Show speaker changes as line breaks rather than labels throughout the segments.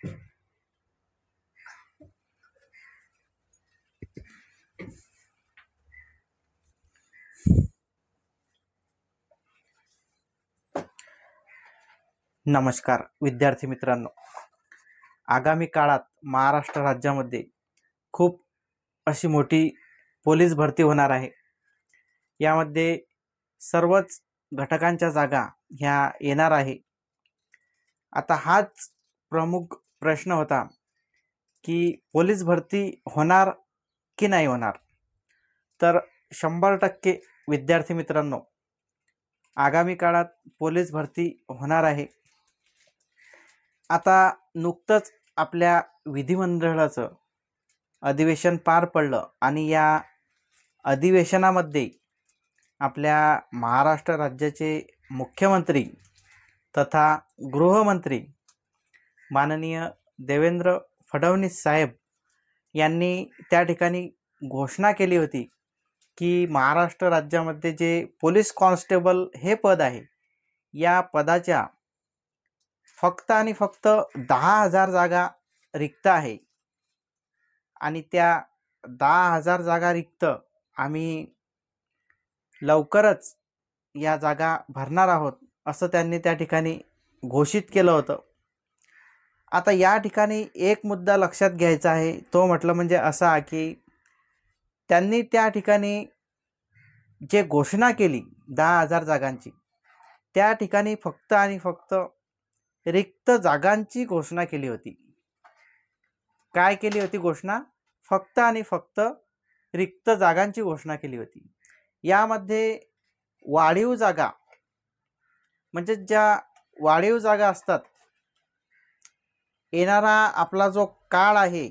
नमस्कार विद्यार्थी मित्रांनो, आगामी काळात महाराष्ट्र राज्यामध्ये खूप अशी मोठी पोलीस भरती होणार आहे। यामध्ये सर्वच घटकांच्या जागा ह्या येणार आहे। आता हाच प्रमुख प्रश्न होता की पोलीस भरती होणार की नाही होणार। तर 100% विद्यार्थी मित्रांनो, आगामी काळात पोलीस भरती होणार आहे। आता नुकतंच आपल्या विधिमंडळाचं अधिवेशन पार पडलं आणि या अधिवेशनामध्ये आपल्या महाराष्ट्र राज्याचे मुख्यमंत्री तथा गृहमंत्री माननीय देवेंद्र फडणवीस साहेब यांनी त्या ठिकाणी घोषणा केली होती की महाराष्ट्र राज्यामध्ये जे पोलीस कॉन्स्टेबल हे पद आहे, या पदाच्या फक्त आणि फक्त 10,000 जागा रिक्त आहे आणि त्या 10,000 जागा रिक्त आम्ही लवकरच या जागा भरणार आहोत असं त्यांनी त्या ठिकाणी घोषित केलं होतं। आता या ठिकाणी एक मुद्दा लक्षात घ्यायचा आहे, तो म्हटलं म्हणजे असा की त्यांनी त्या ठिकाणी जे घोषणा केली 10,000 जागांची, त्या ठिकाणी फक्त आणि फक्त रिक्त जागांची घोषणा केली होती। काय केली होती घोषणा? फक्त आणि फक्त रिक्त जागांची घोषणा केली होती। यामध्ये वाढीव जागा म्हणजे ज्या वाढीव जागा असतात, येणारा आपला जो काळ आहे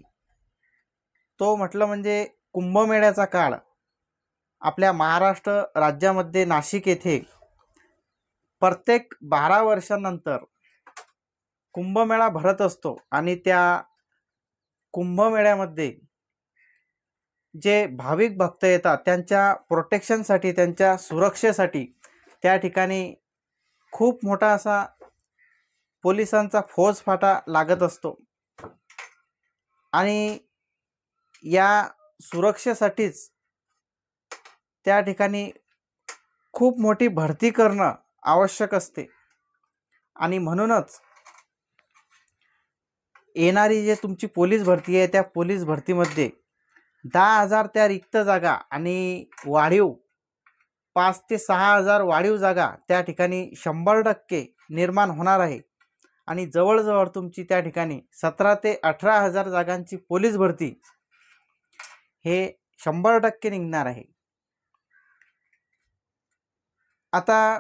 तो म्हटलं म्हणजे कुंभमेळ्याचा काळ आपल्या महाराष्ट्र राज्यामध्ये नाशिक येथे प्रत्येक 12 वर्षांनंतर कुंभमेळा भरत असतो आणि त्या कुंभमेळ्यामध्ये जे भाविक भक्त येतात त्यांच्या प्रोटेक्शनसाठी, त्यांच्या सुरक्षेसाठी त्या ठिकाणी खूप मोठा असा पोलिसांचा फौजफाटा लागत असतो आणि या सुरक्षेसाठीच त्या ठिकाणी खूप मोठी भरती करणं आवश्यक असते आणि म्हणूनच येणारी जे तुमची पोलीस भरती आहे त्या पोलीस भरतीमध्ये 10,000 त्या रिक्त जागा आणि वाढीव 5 ते 6,000 वाढीव जागा त्या ठिकाणी 100% निर्माण होणार आहे आणि जवळजवळ तुमची त्या ठिकाणी 17 ते 18,000 जागांची पोलीस भरती हे 100% निघणार आहे। आता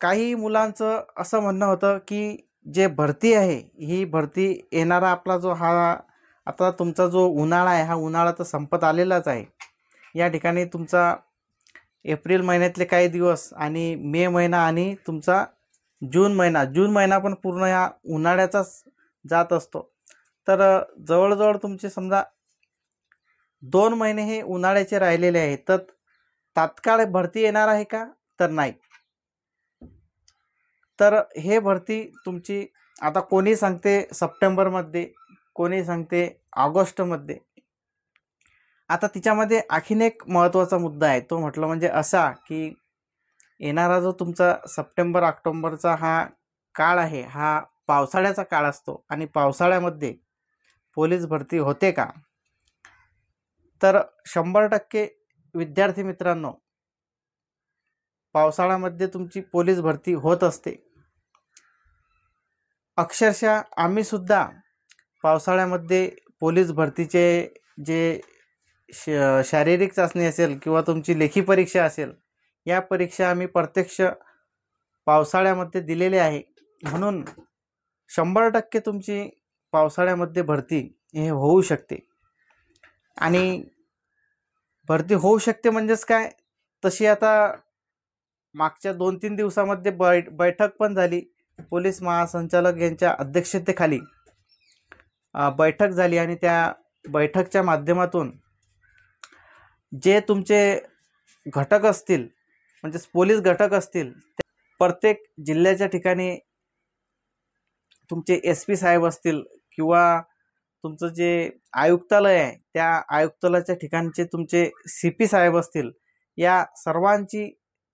काही मुलांचं असं म्हणणं होतं की जे भरती आहे ही भरती येणारा आपला जो हा आता तुमचा जो उन्हाळा आहे, हा उन्हाळा तर संपत आलेलाच आहे। या ठिकाणी तुमचा एप्रिल महिन्यातले काही दिवस आणि मे महिना आणि तुमचा जून महिना पण पूर्ण ह्या उन्हाळ्याचाच जात असतो। तर जवळजवळ तुमचे समजा 2 महिने हे उन्हाळ्याचे राहिलेले आहेत। तर तात्काळ भरती येणार आहे का? तर नाही। तर हे भरती तुमची आता कोणी सांगते सप्टेंबरमध्ये, कोणी सांगते ऑगस्टमध्ये। आता तिच्यामध्ये आणखीन एक महत्त्वाचा मुद्दा आहे, तो म्हटलं म्हणजे असा की येणारा जो तुमचा सप्टेंबर ऑक्टोबरचा हा काळ आहे, हा पावसाळ्याचा काळ असतो आणि पावसाळ्यामध्ये पोलीस भरती होते का? तर 100% विद्यार्थी मित्रांनो, पावसाळ्यामध्ये तुमची पोलीस भरती होत असते। अक्षरशः आम्ही सुद्धा पावसाळ्यामध्ये पोलीस भरतीचे जे शारीरिक चाचणी असेल किंवा तुमची लेखी परीक्षा असेल, या परीक्षा आम्ही प्रत्यक्ष पावसाळ्यामध्ये दिलेली आहे। म्हणून 100% तुमची पावसाळ्यामध्ये भरती हे होऊ शकते आणि भरती होऊ शकते म्हणजेच काय, तशी आता मागच्या 2-3 दिवसामध्ये बैठक पण झाली। पोलीस महासंचालक यांच्या अध्यक्षतेखाली बैठक झाली आणि त्या बैठकच्या माध्यमातून जे तुमचे घटक असतील म्हणजे पोलीस घटक असतील, प्रत्येक जिल्ह्याच्या ठिकाणी तुमचे SP साहेब असतील किंवा तुमचं जे आयुक्तालय आहे त्या आयुक्तालयाच्या ठिकाणचे तुमचे CP साहेब असतील, या सर्वांची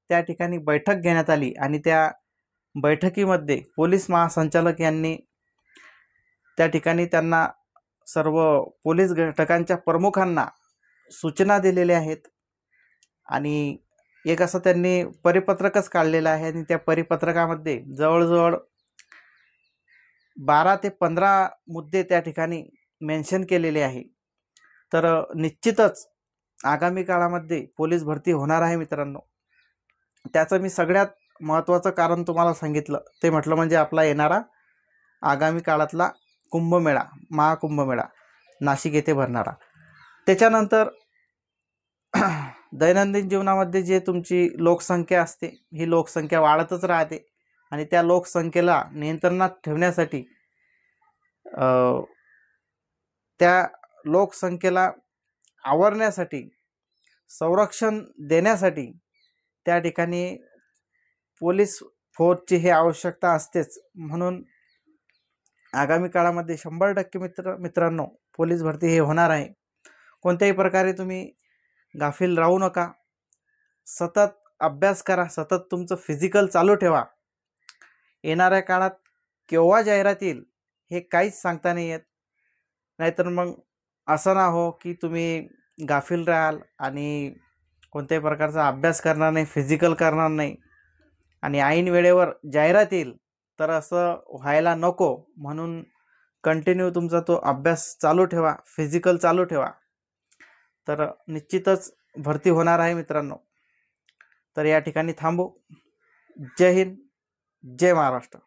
त्या ठिकाणी बैठक घेण्यात आली आणि त्या बैठकीमध्ये पोलीस महासंचालक यांनी त्या ठिकाणी त्यांना सर्व पोलीस घटकांच्या प्रमुखांना सूचना दिलेल्या आहेत आणि एक असं त्यांनी परिपत्रकच काढलेलं आहे आणि त्या परिपत्रकामध्ये जवळजवळ 12 ते 15 मुद्दे त्या ठिकाणी मेन्शन केलेले आहे. तर निश्चितच आगामी काळामध्ये पोलीस भरती होणार आहे मित्रांनो. त्याचं मी सगळ्यात महत्त्वाचं कारण तुम्हाला सांगितलं, ते म्हटलं म्हणजे आपला येणारा आगामी काळातला कुंभमेळा, महाकुंभमेळा नाशिक येथे भरणारा. त्याच्यानंतर दैनंदिन जीवनामध्ये जे तुमची लोकसंख्या असते, ही लोकसंख्या वाढतच राहते आणि त्या लोकसंख्येला नियंत्रणात ठेवण्यासाठी, त्या लोकसंख्येला आवरण्यासाठी, संरक्षण देण्यासाठी त्या ठिकाणी पोलीस फोर्सची ही आवश्यकता असतेच. म्हणून आगामी काळामध्ये 100% मित्रांनो पोलीस भरती हे होणार आहे. कोणत्याही प्रकारे तुम्ही गाफील राहू नका. सतत अभ्यास करा, सतत तुमचं फिजिकल चालू ठेवा. येणाऱ्या काळात केव्हा जाहिरात येईल हे काहीच सांगता नाही येत. नाहीतर मग असं ना हो की तुम्ही गाफील राहाल आणि कोणत्याही प्रकारचा अभ्यास करणार नाही, फिजिकल करणार नाही आणि ऐन वेळेवर जाहिरात येईल, तर असं व्हायला नको. म्हणून कंटिन्यू तुमचा तो अभ्यास चालू ठेवा, फिजिकल चालू ठेवा, तर निश्चितच भरती होणार आहे मित्रांनो. तर या ठिकाणी थांबू. जय हिंद, जय महाराष्ट्र.